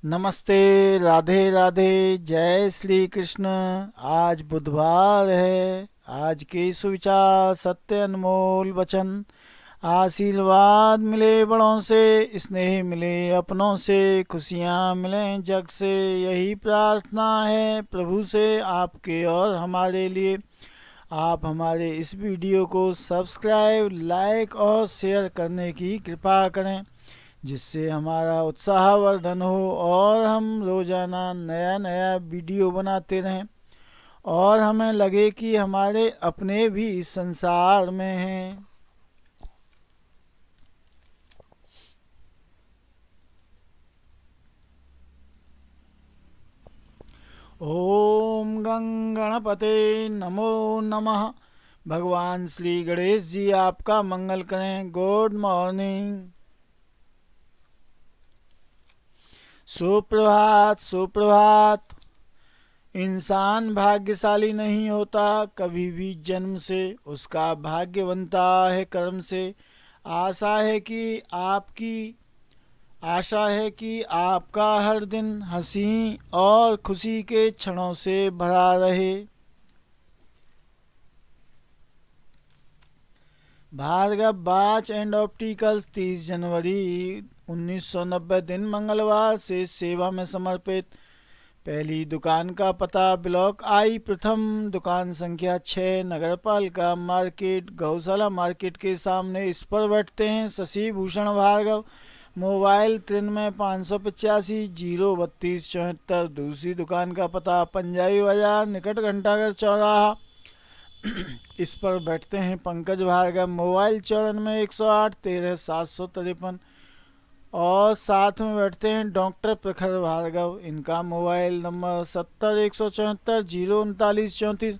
नमस्ते। राधे राधे। जय श्री कृष्ण। आज बुधवार है। आज के सुविचार, सत्य अनमोल वचन, आशीर्वाद मिले बड़ों से, स्नेह मिले अपनों से, खुशियाँ मिलें जग से, यही प्रार्थना है प्रभु से आपके और हमारे लिए। आप हमारे इस वीडियो को सब्सक्राइब, लाइक और शेयर करने की कृपा करें, जिससे हमारा उत्साहवर्धन हो और हम रोज़ाना नया नया वीडियो बनाते रहें और हमें लगे कि हमारे अपने भी इस संसार में हैं। ओम गं गणपते नमो नमः। भगवान श्री गणेश जी आपका मंगल करें। Good morning. सुप्रभात सुप्रभात। इंसान भाग्यशाली नहीं होता कभी भी जन्म से, उसका भाग्य बनता है कर्म से। आशा है कि आपका हर दिन हंसी और खुशी के क्षणों से भरा रहे। भार्गव बाच एंड ऑप्टिकल्स 30 जनवरी 1990 दिन मंगलवार से सेवा में समर्पित। पहली दुकान का पता ब्लॉक आई प्रथम, दुकान संख्या 6, नगरपालिका मार्केट, गौशाला मार्केट के सामने। इस पर बैठते हैं शशि भूषण भार्गव। मोबाइल 93 585 032 74। दूसरी दुकान का पता पंजाबी बाजार निकट घंटाघर चौराहा। इस पर बैठते हैं पंकज भार्गव। मोबाइल 94 108 13 753। और साथ में बैठते हैं डॉक्टर प्रखर भार्गव। इनका मोबाइल नंबर 70 174 039 34।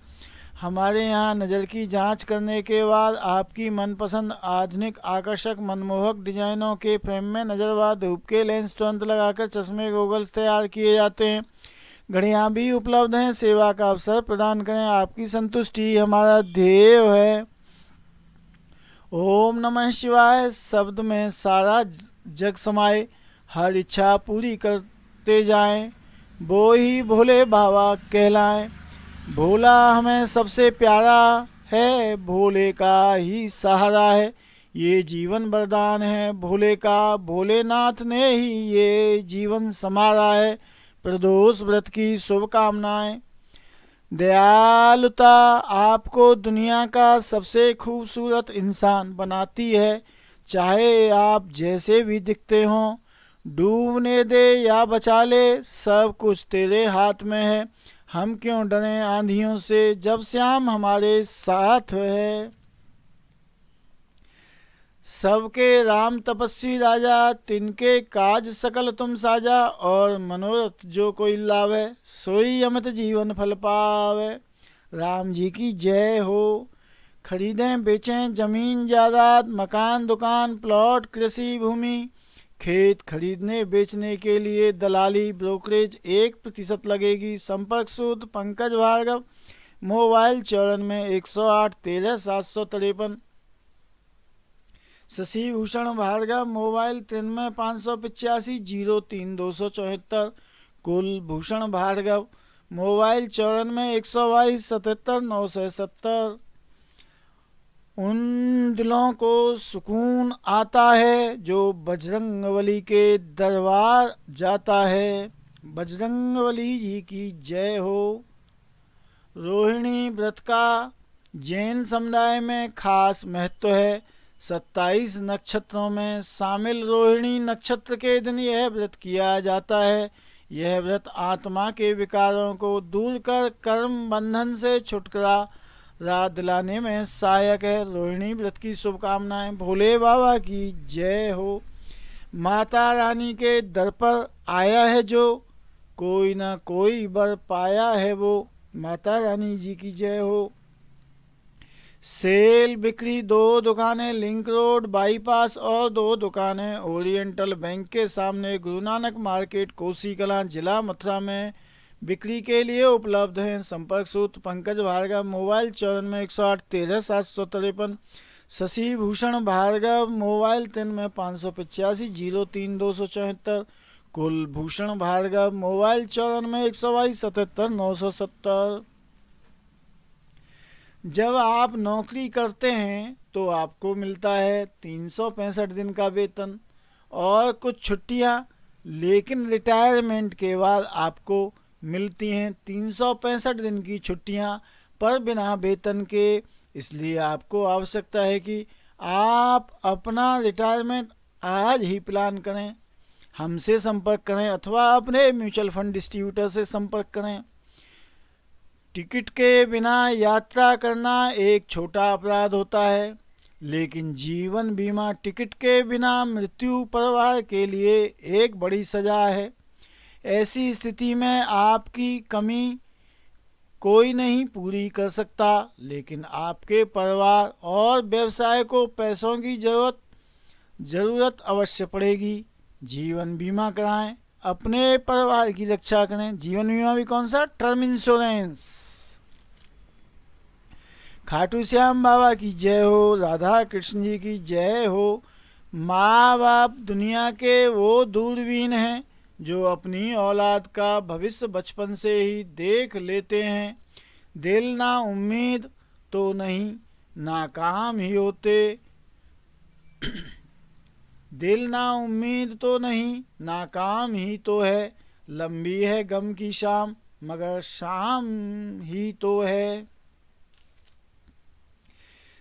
हमारे यहाँ नज़र की जांच करने के बाद आपकी मनपसंद आधुनिक आकर्षक मनमोहक डिजाइनों के फ्रेम में नज़र व धूप के लेंस तुरंत लगाकर चश्मे गोगल्स तैयार किए जाते हैं। घड़ियाँ भी उपलब्ध हैं। सेवा का अवसर प्रदान करें, आपकी संतुष्टि हमारा ध्येय है। ओम नमः शिवाय शब्द में सारा जग समाए, हर इच्छा पूरी करते जाएं, वो ही भोले बाबा कहलाएं। भोला हमें सबसे प्यारा है, भोले का ही सहारा है, ये जीवन वरदान है भोले का, भोलेनाथ ने ही ये जीवन संवारा है। प्रदोष व्रत की शुभकामनाएं। दयालुता आपको दुनिया का सबसे खूबसूरत इंसान बनाती है। चाहे आप जैसे भी दिखते हों, डूबने दे या बचा ले, सब कुछ तेरे हाथ में है। हम क्यों डरें आंधियों से, जब श्याम हमारे साथ है। सबके राम तपस्वी राजा, तिनके काज सकल तुम साजा, और मनोरथ जो कोई लावे, सोई अमित जीवन फल पावे। राम जी की जय हो। खरीदें बेचें जमीन जायदाद, मकान दुकान प्लॉट कृषि भूमि, खेत खरीदने बेचने के लिए दलाली ब्रोकरेज 1% लगेगी। संपर्क सूत्र Pankaj Bhargav. Mobile 94 108 13 753। Shashi Bhushan Bhargav. Mobile 93 585 032 74। Kulbhushan Bhargav. Mobile 94 122 77 970। उन दिलों को सुकून आता है जो बजरंगबली के दरबार जाता है। बजरंगबली जी की जय हो। रोहिणी व्रत का जैन समुदाय में खास महत्व है। 27 नक्षत्रों में शामिल रोहिणी नक्षत्र के दिन यह व्रत किया जाता है। यह व्रत आत्मा के विकारों को दूर कर कर्म बंधन से छुटकारा दिलाने में सहायक है। रोहिणी व्रत की शुभकामनाएं। भोले बाबा की जय हो। माता रानी के दर पर आया है जो, कोई ना कोई वर पाया है वो। माता रानी जी की जय हो। सेल बिक्री 2 दुकानें लिंक रोड बाईपास और 2 दुकानें ओरिएंटल बैंक के सामने गुरु नानक मार्केट कोसी कलां जिला मथुरा में बिक्री के लिए उपलब्ध हैं। संपर्क सूत्र Pankaj Bhargav. Mobile 94 108 13 753। Shashi Bhushan Bhargav. Mobile 93 585 032 74। Kulbhushan Bhargav, mobile 94,122,77,970। जब आप नौकरी करते हैं तो आपको मिलता है 365 दिन का वेतन और कुछ छुट्टियां, लेकिन रिटायरमेंट के बाद आपको मिलती हैं 365 दिन की छुट्टियां पर बिना वेतन के। इसलिए आपको आवश्यकता है कि आप अपना रिटायरमेंट आज ही प्लान करें। हमसे संपर्क करें अथवा अपने म्यूचुअल फंड डिस्ट्रीब्यूटर से संपर्क करें। टिकट के बिना यात्रा करना एक छोटा अपराध होता है, लेकिन जीवन बीमा टिकट के बिना मृत्यु परिवार के लिए एक बड़ी सजा है। ऐसी स्थिति में आपकी कमी कोई नहीं पूरी कर सकता, लेकिन आपके परिवार और व्यवसाय को पैसों की जरूरत अवश्य पड़ेगी। जीवन बीमा कराएं, अपने परिवार की रक्षा करें। जीवन बीमा भी कौन सा? Term insurance. खाटू श्याम बाबा की जय हो, राधा कृष्ण जी की जय हो। माँ बाप दुनिया के वो दूरबीन हैं जो अपनी औलाद का भविष्य बचपन से ही देख लेते हैं। दिल ना उम्मीद तो नहीं, नाकाम ही होते। दिल ना उम्मीद तो नहीं, नाकाम ही तो है। लंबी है गम की शाम, मगर शाम ही तो है।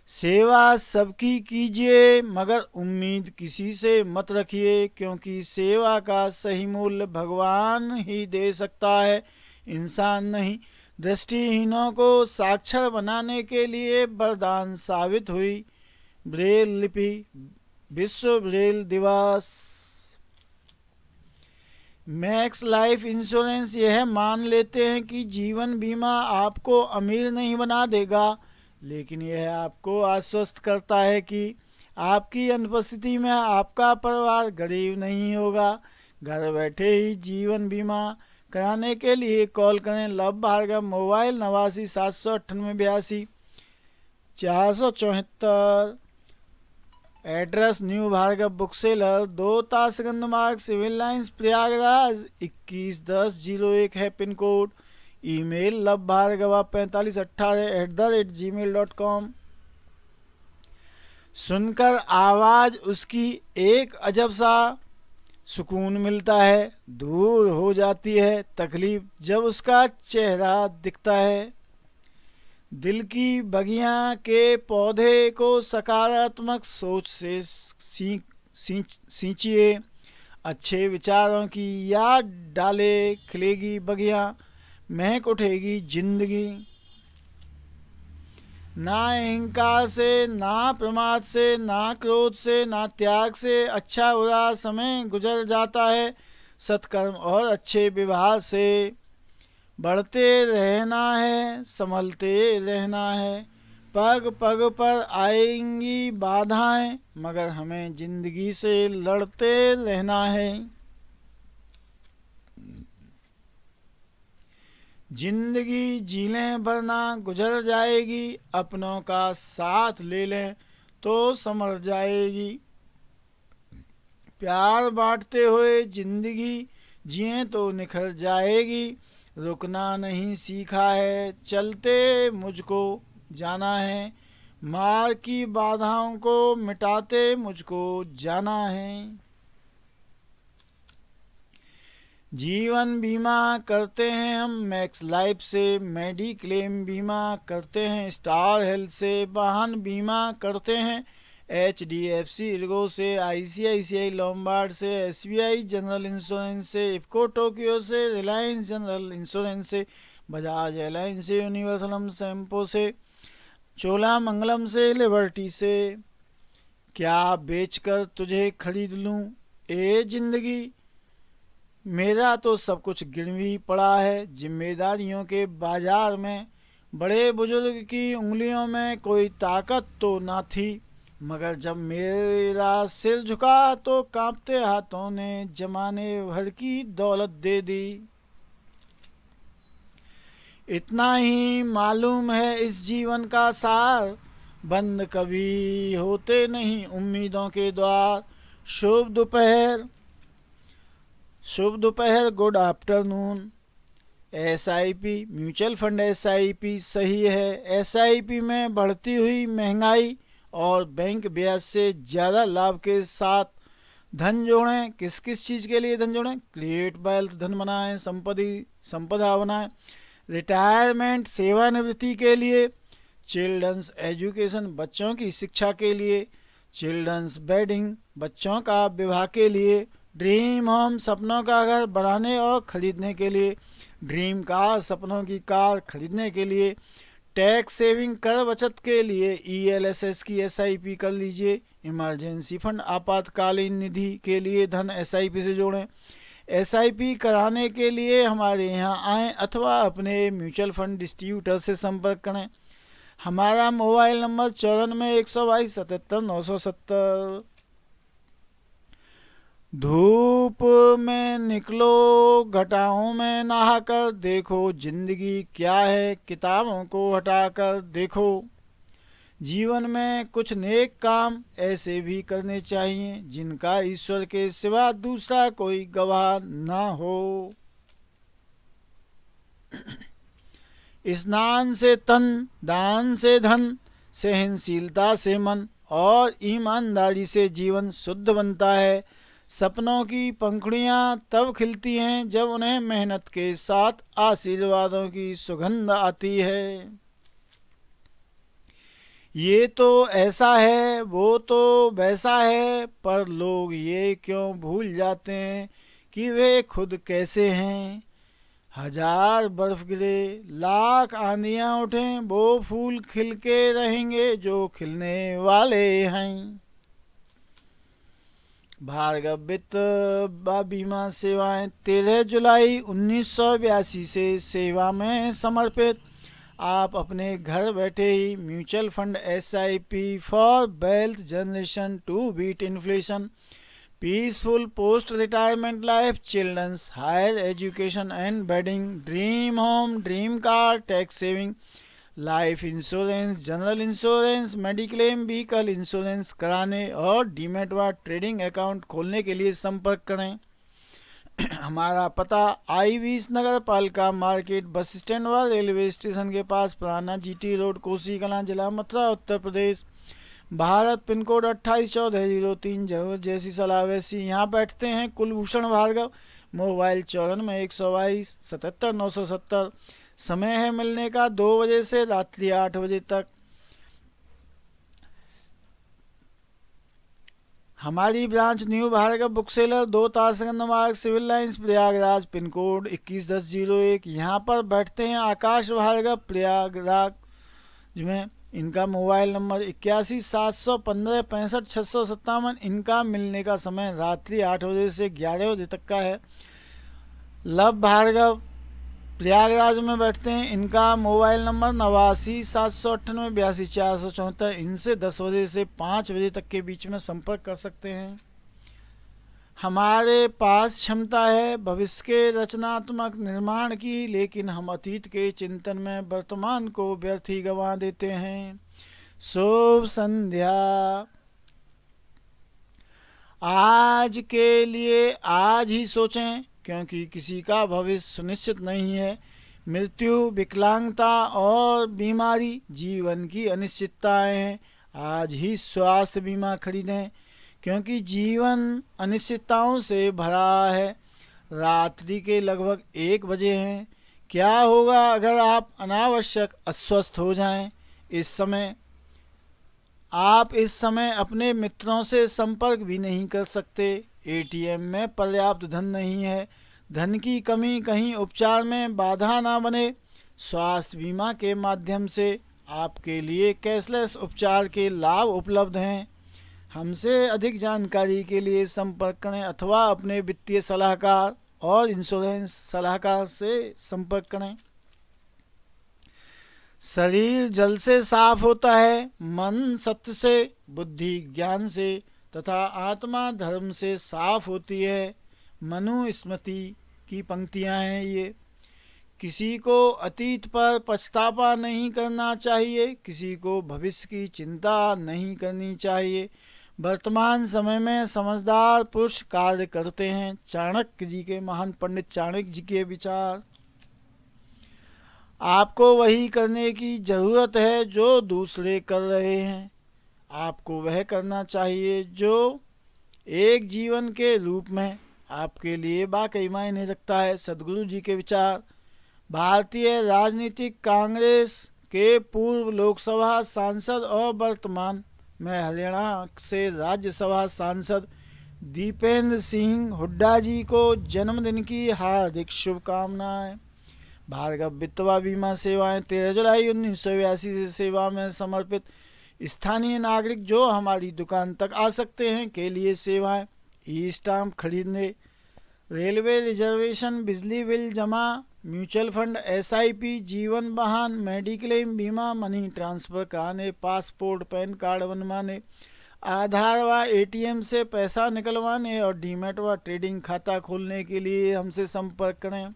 सेवा सबकी कीजिए, मगर उम्मीद किसी से मत रखिए, क्योंकि सेवा का सही मूल्य भगवान ही दे सकता है, इंसान नहीं। दृष्टिहीनों को साक्षर बनाने के लिए वरदान साबित हुई ब्रेल लिपि। विश्व ब्रेल दिवस। मैक्स लाइफ इंश्योरेंस यह मान लेते हैं कि जीवन बीमा आपको अमीर नहीं बना देगा, लेकिन यह आपको आश्वस्त करता है कि आपकी अनुपस्थिति में आपका परिवार गरीब नहीं होगा। घर बैठे ही जीवन बीमा कराने के लिए कॉल करें Luv Bhargav, mobile 89,798,474। Address new Bhargav book seller, 2 Tashganj मार्ग, सिविल लाइंस, प्रयागराज 211001 है पिन कोड। Email loveBhargava4518@gmail.com। सुनकर आवाज उसकी एक अजब सा सुकून मिलता है, दूर हो जाती है तकलीफ जब उसका चेहरा दिखता है। दिल की बगियां के पौधे को सकारात्मक सोच से सींचिए। अच्छे विचारों की याद डाले, खिलेगी बगियां, महक उठेगी जिंदगी। ना अहंकार से, ना प्रमाद से, ना क्रोध से, ना त्याग से अच्छा बुरा समय गुजर जाता है। सत्कर्म और अच्छे व्यवहार से बढ़ते रहना है, संभलते रहना है। पग पग पर आएंगी बाधाएं, मगर हमें जिंदगी से लड़ते रहना है। जिंदगी जी लें वरना गुजर जाएगी, अपनों का साथ ले लें तो संभल जाएगी। प्यार बांटते हुए जिंदगी जिए तो निखर जाएगी। रुकना नहीं सीखा है, चलते मुझको जाना है। मार की बाधाओं को मिटाते मुझको जाना है। जीवन बीमा करते हैं हम मैक्स लाइफ से, मेडिक्लेम बीमा करते हैं स्टार हेल्थ से, वाहन बीमा करते हैं HDFC इर्गो से, ICICI लोम्बार्ड से, SBI जनरल इंश्योरेंस से, इफको टोक्यो से, रिलायंस जनरल इंश्योरेंस से, बजाज एयरलाइंस से, यूनिवर्सलम सैम्पो से, चोलामंगलम से, लिबर्टी से। क्या बेचकर तुझे खरीद लूं ए जिंदगी, मेरा तो सब कुछ गिरवी पड़ा है जिम्मेदारियों के बाजार में। बड़े बुजुर्ग की उंगलियों में कोई ताकत तो ना थी, मगर जब मेरा सिर झुका तो कांपते हाथों ने जमाने भर की दौलत दे दी। इतना ही मालूम है इस जीवन का सार, बंद कभी होते नहीं उम्मीदों के द्वार। शुभ दोपहर, शुभ दोपहर, good afternoon. SIP, mutual fund SIP सही है। एसआईपी में बढ़ती हुई महंगाई और बैंक ब्याज से ज़्यादा लाभ के साथ धन जोड़ें। किस किस चीज़ के लिए धन जोड़ें? क्रिएट वेल्थ, धन बनाएं, संपदा बनाएं। रिटायरमेंट, सेवानिवृत्ति के लिए। चिल्ड्रंस एजुकेशन, बच्चों की शिक्षा के लिए। चिल्ड्रंस बेडिंग, बच्चों का विवाह के लिए। ड्रीम होम, सपनों का घर बनाने और खरीदने के लिए। ड्रीम कार, सपनों की कार खरीदने के लिए। टैक्स सेविंग, कर बचत के लिए ईएलएसएस की एसआईपी कर लीजिए। इमरजेंसी फंड, आपातकालीन निधि के लिए धन एसआईपी से जोड़ें। एसआईपी कराने के लिए हमारे यहाँ आएँ अथवा अपने म्यूचुअल फंड डिस्ट्रीब्यूटर से संपर्क करें। हमारा मोबाइल नंबर 94 122 77 970। धूप में निकलो, घटाओं में नहाकर देखो जिंदगी क्या है, किताबों को हटाकर देखो। जीवन में कुछ नेक काम ऐसे भी करने चाहिए जिनका ईश्वर के सिवा दूसरा कोई गवाह ना हो। स्नान से तन, दान से धन, सहनशीलता से मन और ईमानदारी से जीवन शुद्ध बनता है। सपनों की पंखुड़ियाँ तब खिलती हैं जब उन्हें मेहनत के साथ आशीर्वादों की सुगंध आती है। ये तो ऐसा है, वो तो वैसा है, पर लोग ये क्यों भूल जाते हैं कि वे खुद कैसे हैं। हजार बर्फ गिरे, लाख आंधियां उठें, वो फूल खिल के रहेंगे जो खिलने वाले हैं। भार्गव वित्त बीमा सेवाएं 13 जुलाई 1982 से सेवा में समर्पित। आप अपने घर बैठे ही mutual fund SIP for wealth generation to beat inflation, peaceful post retirement life, children's higher education and wedding, dream home, dream car, tax saving, life insurance, general insurance, mediclaim, vehicle insurance कराने और demat व trading account खोलने के लिए संपर्क करें। हमारा पता आई20 नगर पालिका मार्केट, बस स्टैंड व रेलवे स्टेशन के पास, पुराना जीटी रोड, कोसी कलां, जिला मथुरा, उत्तर प्रदेश, भारत। Pin code 281403। जैसी सलाह वैसी। यहाँ बैठते हैं कुलभूषण भार्गव। मोबाइल 94 122 77 970। समय है मिलने का 2 बजे से रात्रि 8 बजे तक। हमारी branch new Bhargav book seller, 2 Tarasganj मार्ग, civil lines, Prayagraj. Pin code 211001। यहाँ पर बैठते हैं आकाश भार्गव, प्रयागराज में। इनका मोबाइल नंबर 81 715 65 657। इनका मिलने का समय रात्रि 8 बजे से 11 बजे तक का है। लव भार्गव प्रयागराज में बैठते हैं। इनका मोबाइल नंबर 89 798 82 474। इनसे 10 बजे से 5 बजे तक के बीच में संपर्क कर सकते हैं। हमारे पास क्षमता है भविष्य के रचनात्मक निर्माण की, लेकिन हम अतीत के चिंतन में वर्तमान को व्यर्थ ही गंवा देते हैं। शुभ संध्या। आज के लिए आज ही सोचें, क्योंकि किसी का भविष्य सुनिश्चित नहीं है। मृत्यु, विकलांगता और बीमारी जीवन की अनिश्चितताएं हैं। आज ही स्वास्थ्य बीमा खरीदें, क्योंकि जीवन अनिश्चितताओं से भरा है। रात्रि के लगभग 1 बजे हैं। क्या होगा अगर आप अनावश्यक अस्वस्थ हो जाएं? आप इस समय अपने मित्रों से संपर्क भी नहीं कर सकते। एटीएम में पर्याप्त धन नहीं है। धन की कमी कहीं उपचार में बाधा ना बने। स्वास्थ्य बीमा के माध्यम से आपके लिए कैशलेस उपचार के लाभ उपलब्ध हैं। हमसे अधिक जानकारी के लिए संपर्क करें अथवा अपने वित्तीय सलाहकार और इंश्योरेंस सलाहकार से संपर्क करें। शरीर जल से साफ होता है, मन सत्य से, बुद्धि ज्ञान से तथा आत्मा धर्म से साफ होती है। मनुस्मृति की पंक्तियां हैं ये। किसी को अतीत पर पछतावा नहीं करना चाहिए, किसी को भविष्य की चिंता नहीं करनी चाहिए। वर्तमान समय में समझदार पुरुष कार्य करते हैं। चाणक्य जी के, महान पंडित चाणक्य जी के विचार। आपको वही करने की जरूरत है जो दूसरे कर रहे हैं। आपको वह करना चाहिए जो एक जीवन के रूप में आपके लिए वाकई मायने रखता है। सदगुरु जी के विचार। भारतीय राजनीतिक कांग्रेस के पूर्व लोकसभा सांसद और वर्तमान में हरियाणा से राज्यसभा सांसद दीपेंद्र सिंह हुड्डा जी को जन्मदिन की हार्दिक शुभकामनाएं। भार्गव विधवा बीमा सेवाएं 13 जुलाई 1982 से सेवा में समर्पित। स्थानीय नागरिक जो हमारी दुकान तक आ सकते हैं के लिए सेवाएं। ई स्टाम्प खरीदने, रेलवे रिजर्वेशन, बिजली बिल जमा, म्यूचुअल फंड, SIP, जीवन वाहन, मेडिक्लेम बीमा, मनी ट्रांसफर कराने, पासपोर्ट पैन कार्ड बनवाने, आधार व ATM से पैसा निकलवाने और डीमैट व ट्रेडिंग खाता खोलने के लिए हमसे संपर्क करें।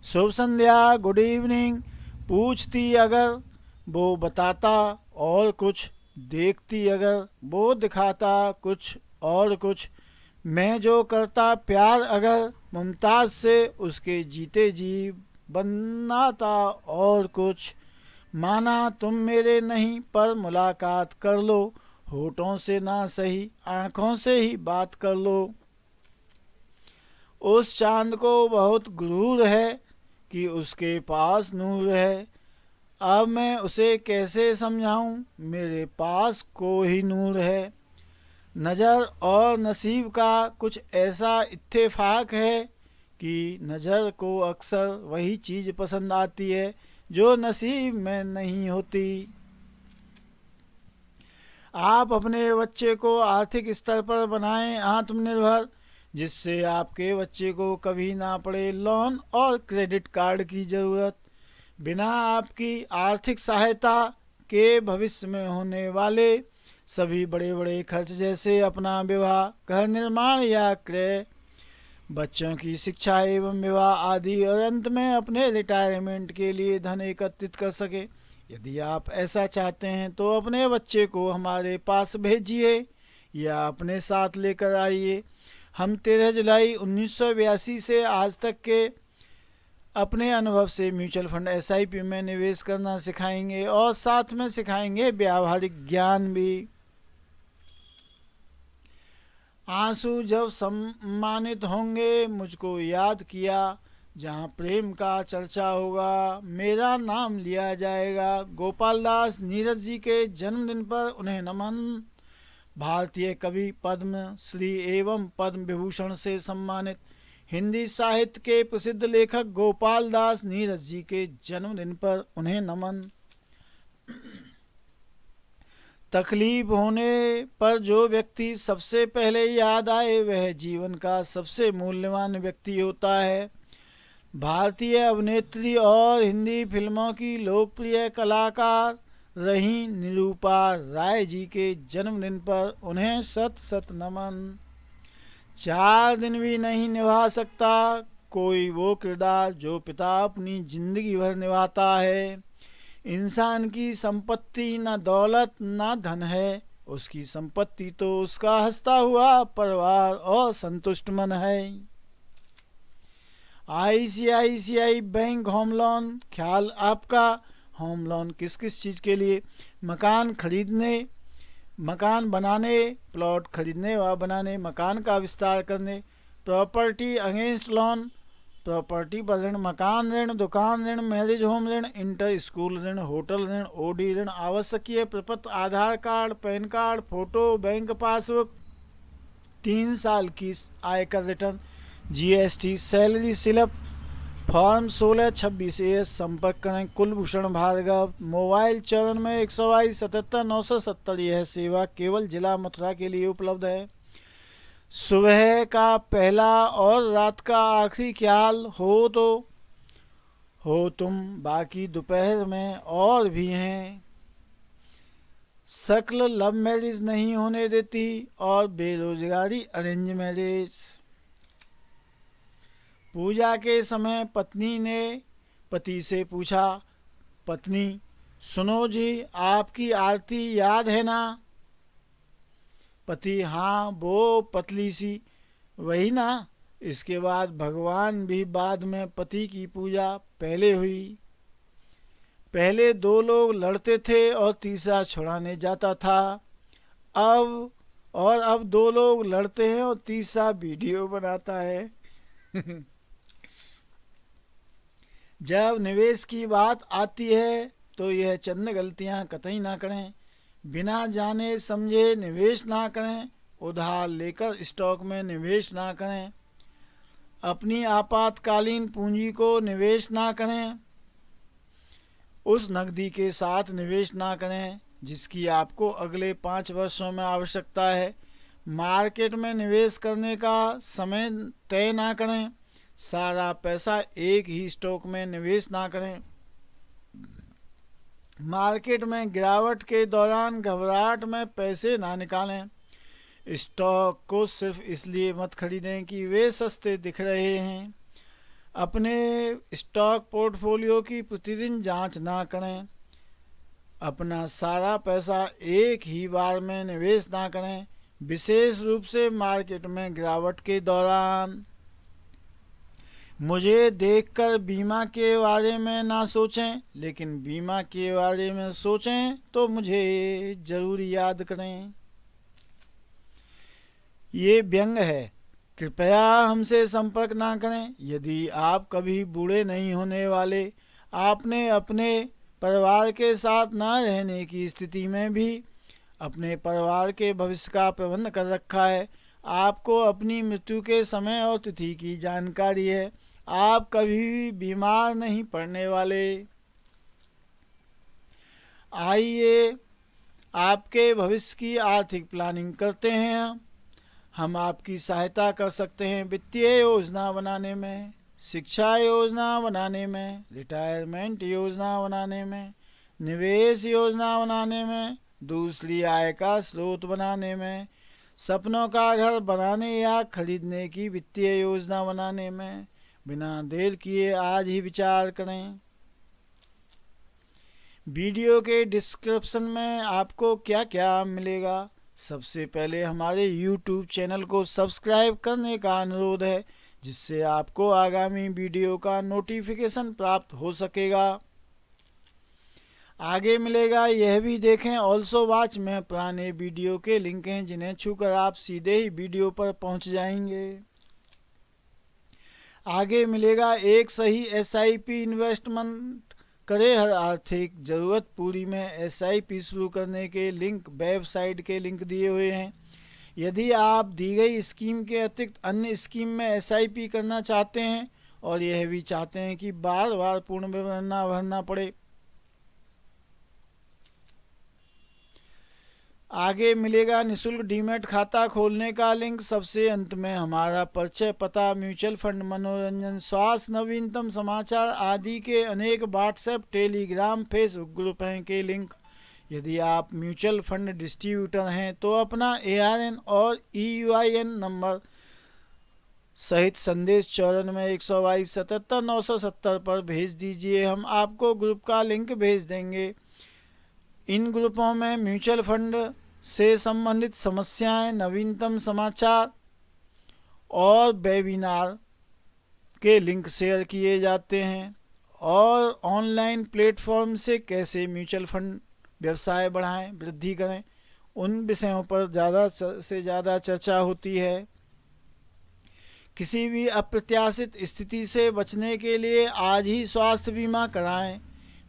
शुभ संध्या, गुड इवनिंग। पूछती अगर वो बताता और कुछ, देखती अगर वो दिखाता कुछ और कुछ। मैं जो करता प्यार अगर मुमताज से उसके जीते जी बनाता और कुछ। माना तुम मेरे नहीं पर मुलाकात कर लो, होठों से ना सही आंखों से ही बात कर लो। उस चांद को बहुत गुरूर है कि उसके पास नूर है। अब मैं उसे कैसे समझाऊं, मेरे पास को ही नूर है। नज़र और नसीब का कुछ ऐसा इत्तेफाक है कि नज़र को अक्सर वही चीज़ पसंद आती है जो नसीब में नहीं होती। आप अपने बच्चे को आर्थिक स्तर पर बनाएं आत्मनिर्भर, जिससे आपके बच्चे को कभी ना पड़े लोन और क्रेडिट कार्ड की ज़रूरत। बिना आपकी आर्थिक सहायता के भविष्य में होने वाले सभी बड़े बड़े खर्च जैसे अपना विवाह, घर निर्माण या क्रय, बच्चों की शिक्षा एवं विवाह आदि और अंत में अपने रिटायरमेंट के लिए धन एकत्रित कर सके। यदि आप ऐसा चाहते हैं तो अपने बच्चे को हमारे पास भेजिए या अपने साथ लेकर आइए। हम 13 जुलाई 1982 से आज तक के अपने अनुभव से म्यूचुअल फंड SIP में निवेश करना सिखाएंगे और साथ में सिखाएंगे व्यावहारिक ज्ञान भी। आंसू जब सम्मानित होंगे मुझको याद किया, जहाँ प्रेम का चर्चा होगा मेरा नाम लिया जाएगा। गोपाल दास नीरज जी के जन्मदिन पर उन्हें नमन। भारतीय कवि, पद्म श्री एवं पद्म विभूषण से सम्मानित हिंदी साहित्य के प्रसिद्ध लेखक गोपाल दास नीरज जी के जन्मदिन पर उन्हें नमन। तकलीफ होने पर जो व्यक्ति सबसे पहले याद आए वह जीवन का सबसे मूल्यवान व्यक्ति होता है। भारतीय अभिनेत्री और हिंदी फिल्मों की लोकप्रिय कलाकार रहीं निरूपा राय जी के जन्मदिन पर उन्हें शत शत नमन। 4 दिन भी नहीं निभा सकता कोई वो किरदार जो पिता अपनी जिंदगी भर निभाता है। इंसान की संपत्ति न दौलत न धन है, उसकी संपत्ति तो उसका हंसता हुआ परिवार और संतुष्ट मन है। ICICI बैंक होम लोन, ख्याल आपका। होम लोन किस किस चीज़ के लिए? मकान खरीदने, मकान बनाने, प्लॉट खरीदने व बनाने, मकान का विस्तार करने। प्रॉपर्टी अगेंस्ट लोन, प्रॉपर्टी पर ऋण, मकान ऋण, दुकान ऋण, मैरिज होम ऋण, इंटर स्कूल ऋण, होटल ऋण, OD ऋण, आवश्यकीय प्रपत्र, Aadhaar card, PAN card, photo, bank passbook, 3 साल की आयकर return, GST, salary slip, form 1626 AS। संपर्क करें कुलभूषण भार्गव। मोबाइल 94 122 77 970। यह सेवा केवल जिला मथुरा के लिए उपलब्ध है। सुबह का पहला और रात का आखिरी ख्याल हो तो हो तुम, बाकी दोपहर में और भी हैं। शक्ल लव मैरिज नहीं होने देती और बेरोजगारी अरेंज मैरिज। पूजा के समय पत्नी ने पति से पूछा, पत्नी सुनो जी, आपकी आरती याद है ना? पति: हाँ, वो पतली सी, वही ना। इसके बाद भगवान भी बाद में पति की पूजा पहले हुई। पहले दो लोग लड़ते थे और तीसरा छुड़ाने जाता था। अब दो लोग लड़ते हैं और तीसरा वीडियो बनाता है। जब निवेश की बात आती है तो यह चंद गलतियां कतई ना करें। बिना जाने समझे निवेश ना करें। उधार लेकर स्टॉक में निवेश ना करें। अपनी आपातकालीन पूंजी को निवेश ना करें। उस नकदी के साथ निवेश ना करें जिसकी आपको अगले 5 वर्षों में आवश्यकता है। मार्केट में निवेश करने का समय तय ना करें। सारा पैसा एक ही स्टॉक में निवेश ना करें। मार्केट में गिरावट के दौरान घबराहट में पैसे ना निकालें। स्टॉक को सिर्फ इसलिए मत खरीदें कि वे सस्ते दिख रहे हैं। अपने स्टॉक पोर्टफोलियो की प्रतिदिन जांच ना करें। अपना सारा पैसा एक ही बार में निवेश ना करें, विशेष रूप से मार्केट में गिरावट के दौरान। मुझे देखकर बीमा के बारे में ना सोचें, लेकिन बीमा के बारे में सोचें तो मुझे जरूर याद करें। ये व्यंग है, कृपया हमसे संपर्क ना करें। यदि आप कभी बूढ़े नहीं होने वाले, आपने अपने परिवार के साथ ना रहने की स्थिति में भी अपने परिवार के भविष्य का प्रबंध कर रखा है, आपको अपनी मृत्यु के समय और तिथि की जानकारी है, आप कभी भी बीमार नहीं पड़ने वाले। आइए आपके भविष्य की आर्थिक प्लानिंग करते हैं। हम आपकी सहायता कर सकते हैं वित्तीय योजना बनाने में, शिक्षा योजना बनाने में, रिटायरमेंट योजना बनाने में, निवेश योजना बनाने में, दूसरी आय का स्रोत बनाने में, सपनों का घर बनाने या खरीदने की वित्तीय योजना बनाने में। बिना देर किए आज ही विचार करें। वीडियो के डिस्क्रिप्शन में आपको क्या क्या मिलेगा। सबसे पहले हमारे YouTube चैनल को सब्सक्राइब करने का अनुरोध है, जिससे आपको आगामी वीडियो का नोटिफिकेशन प्राप्त हो सकेगा। आगे मिलेगा यह भी देखें ऑल्सो वॉच में पुराने वीडियो के लिंक हैं, जिन्हें छूकर आप सीधे ही वीडियो पर पहुंच जाएंगे। आगे मिलेगा एक सही SIP इन्वेस्टमेंट करें, हर आर्थिक जरूरत पूरी में SIP शुरू करने के लिंक वेबसाइट के लिंक दिए हुए हैं। यदि आप दी गई स्कीम के अतिरिक्त अन्य स्कीम में SIP करना चाहते हैं और यह भी चाहते हैं कि बार बार पूर्ण विवरण ना भरना पड़े, आगे मिलेगा निःशुल्क डीमैट खाता खोलने का लिंक। सबसे अंत में हमारा परिचय, पता, म्यूचुअल फंड, मनोरंजन, स्वास्थ्य, नवीनतम समाचार आदि के अनेक व्हाट्सएप, टेलीग्राम, फेसबुक ग्रुप हैं के लिंक। यदि आप म्यूचुअल फंड डिस्ट्रीब्यूटर हैं तो अपना ARN और EUIN नंबर सहित संदेश 94-122-77-970 पर भेज दीजिए। हम आपको ग्रुप का लिंक भेज देंगे। इन ग्रुपों में म्यूचुअल फंड से संबंधित समस्याएं, नवीनतम समाचार और वेबिनार के लिंक शेयर किए जाते हैं, और ऑनलाइन प्लेटफॉर्म से कैसे म्यूचुअल फंड व्यवसाय बढ़ाएं, वृद्धि करें, उन विषयों पर ज़्यादा से ज़्यादा चर्चा होती है। किसी भी अप्रत्याशित स्थिति से बचने के लिए आज ही स्वास्थ्य बीमा कराएं।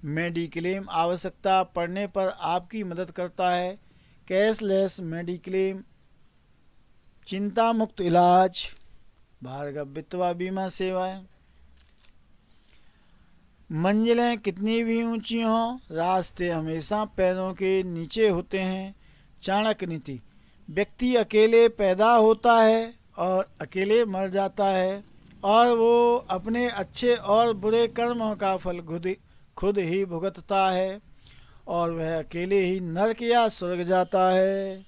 मेडिक्लेम आवश्यकता पड़ने पर आपकी मदद करता है। कैशलेस मेडिक्लेम, चिंता मुक्त इलाज, भार्गव विधवा बीमा सेवाएं। मंजिलें कितनी भी ऊंची हों, रास्ते हमेशा पैरों के नीचे होते हैं। चाणक्य नीति, व्यक्ति अकेले पैदा होता है और अकेले मर जाता है, और वो अपने अच्छे और बुरे कर्मों का फल खुद ही भुगतता है, और वह अकेले ही नरक या स्वर्ग जाता है।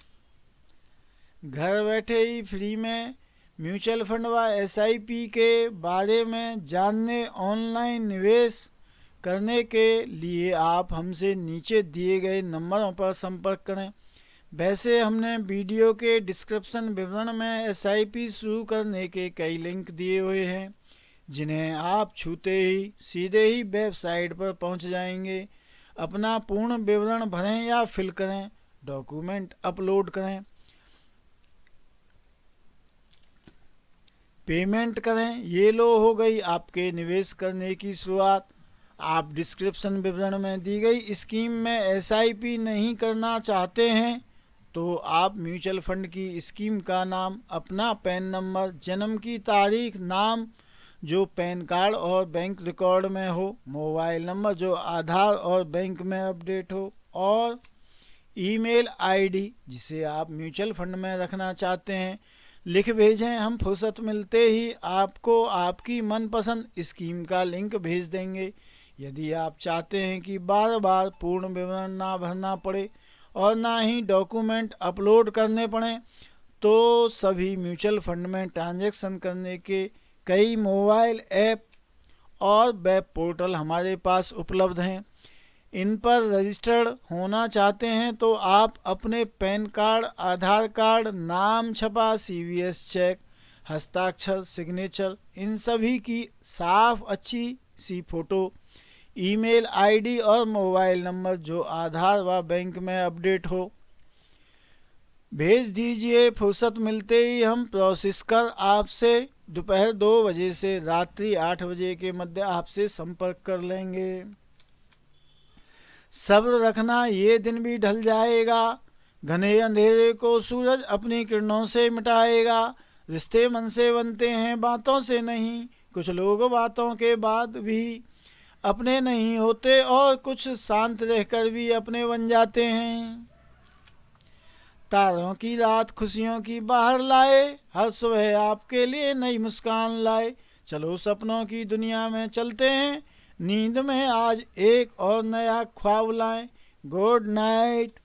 घर बैठे ही फ्री में म्यूचुअल फंड व SIP के बारे में जानने ऑनलाइन निवेश करने के लिए आप हमसे नीचे दिए गए नंबरों पर संपर्क करें। वैसे हमने वीडियो के डिस्क्रिप्शन विवरण में SIP शुरू करने के कई लिंक दिए हुए हैं, जिन्हें आप छूते ही सीधे ही वेबसाइट पर पहुंच जाएंगे। अपना पूर्ण विवरण भरें या फिल करें, डॉक्यूमेंट अपलोड करें, पेमेंट करें। ये लो हो गई आपके निवेश करने की शुरुआत। आप डिस्क्रिप्शन विवरण में दी गई स्कीम में SIP नहीं करना चाहते हैं तो आप म्यूचुअल फंड की स्कीम का नाम, अपना पैन नंबर, जन्म की तारीख, नाम जो पैन कार्ड और बैंक रिकॉर्ड में हो, मोबाइल नंबर जो आधार और बैंक में अपडेट हो, और ईमेल ID जिसे आप म्यूचुअल फंड में रखना चाहते हैं लिख भेजें। हम फुर्सत मिलते ही आपको आपकी मनपसंद स्कीम का लिंक भेज देंगे। यदि आप चाहते हैं कि बार बार पूर्ण विवरण ना भरना पड़े और ना ही डॉक्यूमेंट अपलोड करने पड़े, तो सभी म्यूचुअल फंड में ट्रांजैक्शन करने के कई मोबाइल ऐप और वेब पोर्टल हमारे पास उपलब्ध हैं। इन पर रजिस्टर्ड होना चाहते हैं तो आप अपने पैन कार्ड, आधार कार्ड, नाम छपा, CVS चेक, हस्ताक्षर, सिग्नेचर, इन सभी की साफ अच्छी सी फोटो, ईमेल ID और मोबाइल नंबर जो आधार व बैंक में अपडेट हो भेज दीजिए। फुर्सत मिलते ही हम प्रोसेस कर आपसे दोपहर 2 बजे से रात्रि 8 बजे के मध्य आपसे संपर्क कर लेंगे। सब्र रखना, ये दिन भी ढल जाएगा। घने अंधेरे को सूरज अपनी किरणों से मिटाएगा। रिश्ते मन से बनते हैं, बातों से नहीं। कुछ लोग बातों के बाद भी अपने नहीं होते और कुछ शांत रहकर भी अपने बन जाते हैं। तारों की रात खुशियों की बाहर लाए, हर सुबह आपके लिए नई मुस्कान लाए। चलो सपनों की दुनिया में चलते हैं, नींद में आज एक और नया ख्वाब लाएं। गुड नाइट,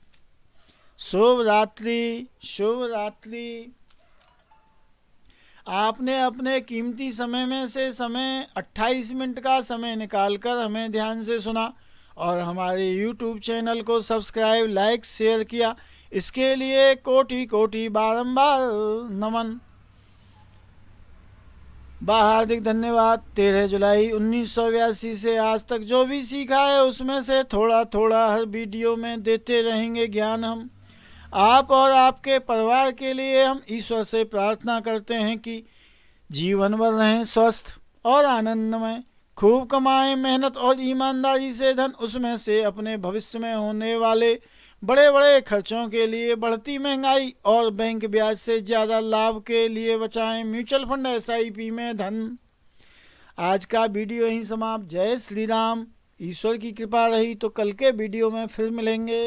शुभ रात्रि, शुभ रात्रि। आपने अपने कीमती समय में से 28 मिनट का समय निकालकर हमें ध्यान से सुना और हमारे YouTube चैनल को सब्सक्राइब, लाइक, शेयर किया। इसके लिए कोटि कोटि बारंबार नमन, हार्दिक धन्यवाद। 13 जुलाई 1982 से आज तक जो भी सीखा है उसमें से थोड़ा थोड़ा हर वीडियो में देते रहेंगे ज्ञान। हम आप और आपके परिवार के लिए हम ईश्वर से प्रार्थना करते हैं कि जीवन भर रहें स्वस्थ और आनंदमय, खूब कमाएं मेहनत और ईमानदारी से धन, उसमें से अपने भविष्य में होने वाले बड़े बड़े खर्चों के लिए, बढ़ती महंगाई और बैंक ब्याज से ज़्यादा लाभ के लिए बचाएं म्यूचुअल फंड SIP में धन। आज का वीडियो यहीं समाप्त। जय श्री राम। ईश्वर की कृपा रही तो कल के वीडियो में फिर मिलेंगे।